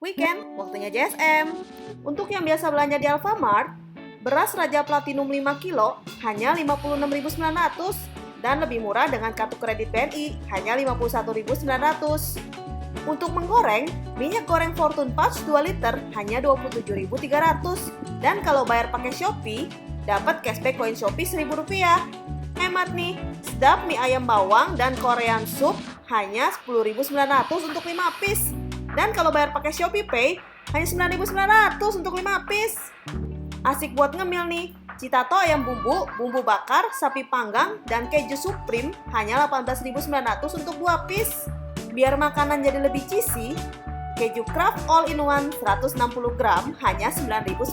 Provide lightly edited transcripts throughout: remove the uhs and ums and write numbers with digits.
Weekend, waktunya JSM. Untuk yang biasa belanja di Alfamart, beras Raja Platinum 5 kilo hanya 56.900 dan lebih murah dengan kartu kredit BNI hanya 51.900. Untuk menggoreng, minyak goreng Fortune Pouch 2 liter hanya 27.300 dan kalau bayar pakai Shopee, dapat cashback koin Shopee Rp1.000. Hemat nih, sedap mie ayam bawang dan Korean soup hanya 10.900 untuk 5 piece. Dan kalau bayar pakai Shopee Pay, hanya 9.900 untuk 5 piece. Asik buat ngemil nih. Citato ayam bumbu bakar, sapi panggang, dan keju supreme hanya 18.900 untuk 2 piece. Biar makanan jadi lebih cheesy, keju Kraft All-in-One 160 gram hanya 9.900.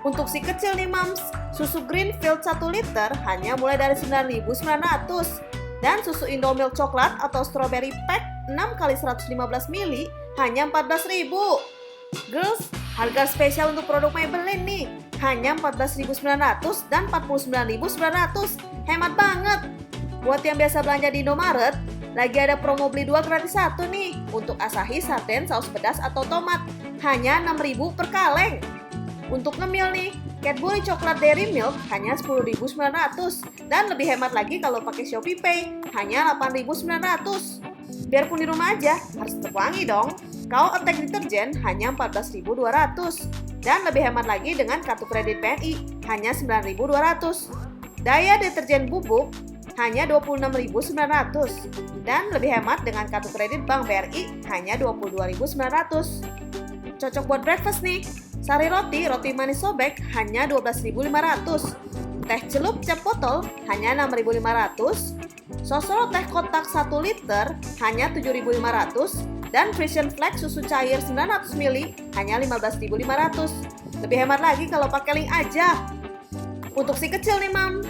Untuk si kecil nih mams, susu Greenfield 1 liter hanya mulai dari 9.900. Dan susu Indomilk coklat atau strawberry pack 6 x 115 ml hanya 14.000. Girls, harga spesial untuk produk Maybelline nih hanya 14.900 dan 49.900. Hemat banget. Buat yang biasa belanja di Indomaret, lagi ada promo beli 2 gratis 1 nih untuk Asahi Sarden saus pedas atau tomat hanya 6.000 per kaleng. Untuk ngemil nih, Cadbury coklat Dairy Milk hanya 10.900 dan lebih hemat lagi kalau pakai Shopee Pay hanya 8.900. Biarpun di rumah aja, harus tetap wangi dong. Kao Attack Detergent hanya 14.200 dan lebih hemat lagi dengan kartu kredit BNI hanya 9.200. Daya deterjen bubuk hanya 26.900 dan lebih hemat dengan kartu kredit Bank BRI hanya 22.900. Cocok buat breakfast nih. Sari roti manis sobek hanya 12.500. Teh celup cap botol hanya 6.500. Sosro teh kotak 1 liter hanya 7.500 dan Frisian Flex susu cair 900 ml hanya 15.500. Lebih hemat lagi kalau pakai link aja. Untuk si kecil nih mam,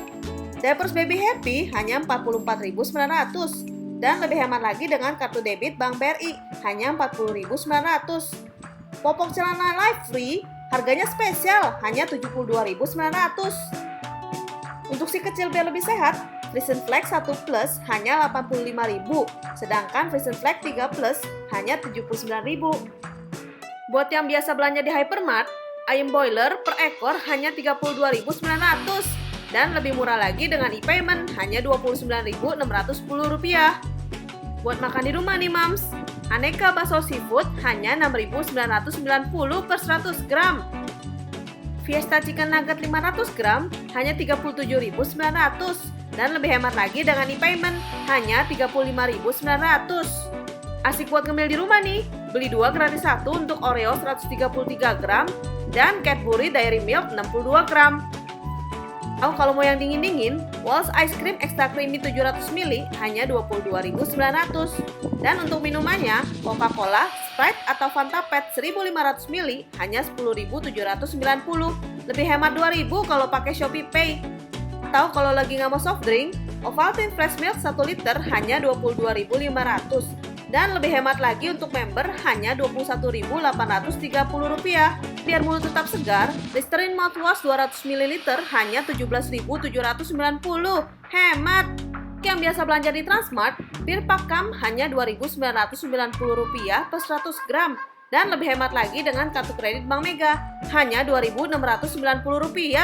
diapers Baby Happy hanya 44.900 dan lebih hemat lagi dengan kartu debit Bank BRI hanya 40.900. Popok celana Life Free harganya spesial hanya 72.900. Untuk si kecil biar lebih sehat, Frisian Flex 1 Plus hanya 85.000, sedangkan Frisian Flex 3 Plus hanya 79.000. Buat yang biasa belanja di Hypermart, ayam boiler per ekor hanya 32.900 dan lebih murah lagi dengan e-payment hanya Rp29.610. Buat makan di rumah nih mams, aneka bakso seafood hanya 6.990 per 100 gram. Fiesta chicken nugget 500 gram hanya 37.900 dan lebih hemat lagi dengan e-payment hanya 35.900. Asik buat ngemil di rumah nih, beli 2 gratis 1 untuk Oreo 133 gram dan Cadbury Dairy Milk 62 gram. Kalau mau yang dingin-dingin, Walls Ice Cream Extra Creamy 700 ml hanya 22.900. Dan untuk minumannya, Coca-Cola, Sprite atau Fanta Pet 1.500 ml hanya 10.790. Lebih hemat 2.000 kalau pakai Shopee Pay. Atau kalau lagi nggak mau soft drink, Ovaltine Fresh Milk 1 liter hanya 22.500. Dan lebih hemat lagi untuk member hanya Rp21.830. Biar mulut tetap segar, Listerine Mouthwash 200 ml hanya Rp17.790. Hemat! Yang biasa belanja di Transmart, bir Pakam hanya Rp2.990 per 100 gram. Dan lebih hemat lagi dengan kartu kredit Bank Mega, hanya Rp2.690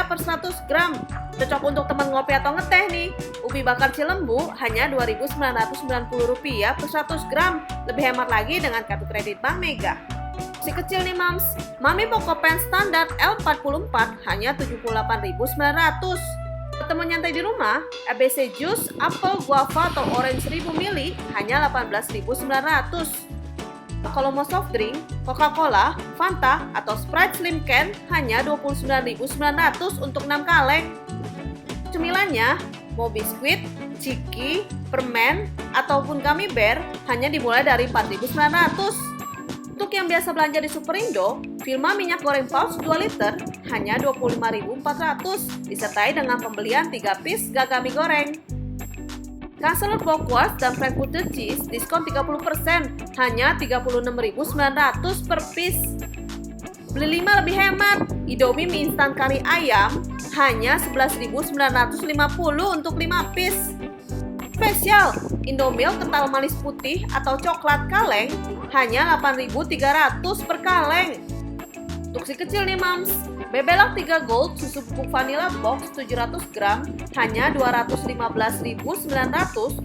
per 100 gram. Cocok untuk teman ngopi atau ngeteh nih. Ubi bakar Cilembu hanya Rp2.990 per 100 gram. Lebih hemat lagi dengan kartu kredit Bank Mega. Si kecil nih mams, Mami Poco Pen standar L44 hanya Rp78.900. Teman nyantai di rumah, ABC Juice, Apple, Guava, atau Orange 1000 ml hanya Rp18.900. Kalau mau soft drink, Coca-Cola, Fanta, atau Sprite Slim Can hanya Rp29.900 untuk 6 kaleng. Cemilannya, mau biskuit, ciki, permen, ataupun gummy bear hanya dimulai dari Rp4.900. Untuk yang biasa belanja di Superindo, Vilma minyak goreng pouch 2 liter hanya Rp25.400 disertai dengan pembelian 3 piece gagami goreng. Cancel Bockwurst dan Frankfurter Cheese diskon 30% hanya Rp36.900 per piece. Beli 5 lebih hemat. Indomie mie instan kari ayam hanya Rp11.950 untuk 5 piece. spesial, Indomilk kental manis putih atau coklat kaleng hanya 8.300 per kaleng. Untuk si kecil nih mams, Bebelak 3 Gold susu bubuk vanilla box 700 gram hanya 215.900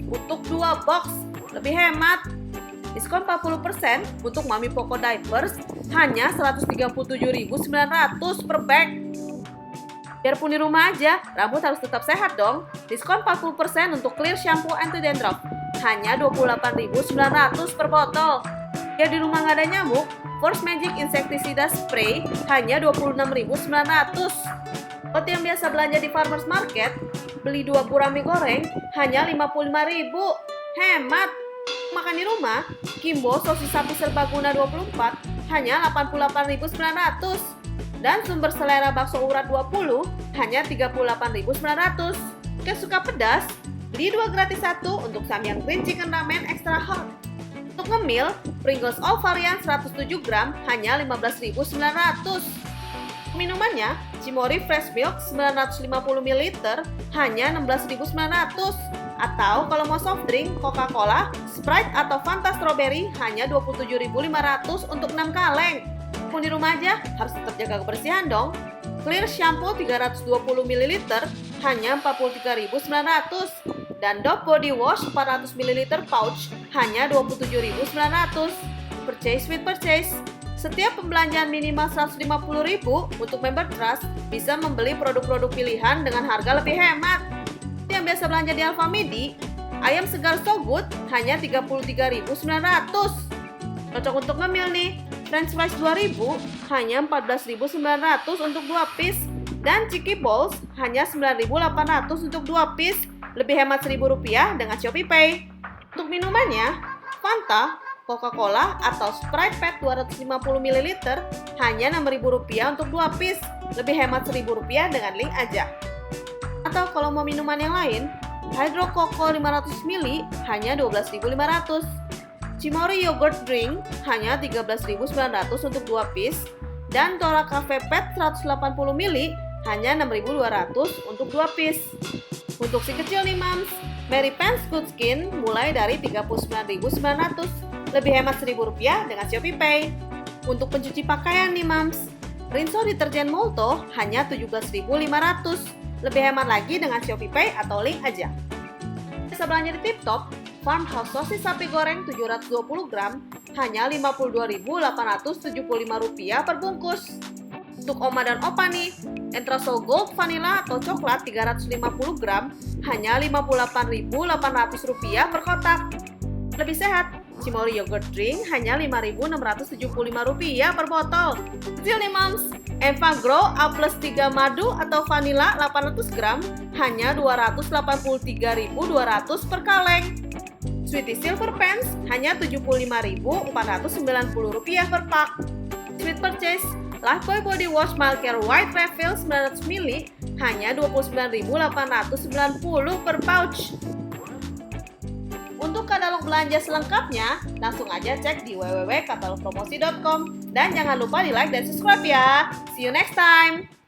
untuk 2 box, lebih hemat. Diskon 40% untuk Mami Poco Diapers hanya 137.900 per bag. Biarpun di rumah aja, rambut harus tetap sehat dong. Diskon 40% untuk Clear Shampoo Anti Dandruff hanya 28.900 per botol. Biar di rumah nggak ada nyamuk, Force Magic Insecticida Spray hanya 26.900. Buat yang biasa belanja di Farmers Market, beli 2 gurame goreng hanya 55.000. Hemat. Makan di rumah, Kimbo sosis sapi serbaguna 24 hanya 88.900. Dan sumber selera bakso urat 20 hanya 38.900. Oke, suka pedas? Beli 2 gratis 1 untuk Samyang Green Chicken Ramen Extra Hot. Untuk ngemil, Pringles All Variant 107 gram hanya 15.900. Minumannya, Cimory Fresh Milk 950 ml hanya 16.900. Atau kalau mau soft drink, Coca-Cola, Sprite atau Fanta Strawberry hanya 27.500 untuk 6 kaleng. Pun di rumah aja, harus tetap jaga kebersihan dong. Clear Shampoo 320 ml hanya 43.900. Dan Dove Body Wash 400 ml pouch hanya 27.900. Purchase with purchase. Setiap pembelanjaan minimal 150.000 untuk member trust bisa membeli produk-produk pilihan dengan harga lebih hemat. Yang biasa belanja di Alfamidi, ayam segar So Good hanya 33.900. Cocok untuk ngemil nih. French fries 2000 hanya 14.900 untuk 2 piece. Dan Chicky Balls hanya 9.800 untuk 2 piece. Lebih hemat Rp1.000 dengan Shopee Pay. Untuk minumannya, Fanta, Coca-Cola atau Sprite PET 250 ml hanya Rp6.000 untuk 2 piece. Lebih hemat Rp1.000 dengan link aja. Atau kalau mau minuman yang lain, Hydro Coco 500 ml hanya 12.500. Cimory Yogurt Drink hanya 13.900 untuk 2 piece. Dan Tora Cafe PET 180 ml hanya 6.200 untuk 2 piece. Untuk si kecil nih mams, Mary Pants Good Skin mulai dari 39.900. Lebih hemat Rp1.000 dengan Shopee Pay. Untuk pencuci pakaian nih mams, Rinso Deterjen Molto hanya 17.500. Lebih hemat lagi dengan Shopee Pay atau link aja. Bisa belanja di Tip Top, Farmhouse sosis sapi goreng 720 gram hanya Rp52.875 per bungkus. Untuk Oma dan Opa nih, Entrasol Gold Vanilla atau coklat 350 gram hanya Rp58.800 per kotak. Lebih sehat, Cimory Yogurt Drink hanya Rp5.675 per botol. Kecil nih mams, Eva Grow A plus 3 madu atau vanilla 800 gram hanya Rp283.200 per kaleng. Sweetie Silver Pants hanya Rp75.490 per pak. Sweet purchase, Lifebuoy Body Wash Mild Care White Refill 900 ml hanya Rp29.890 per pouch. Untuk katalog belanja selengkapnya, langsung aja cek di www.katalogpromosi.com. Dan jangan lupa di like dan subscribe ya. See you next time!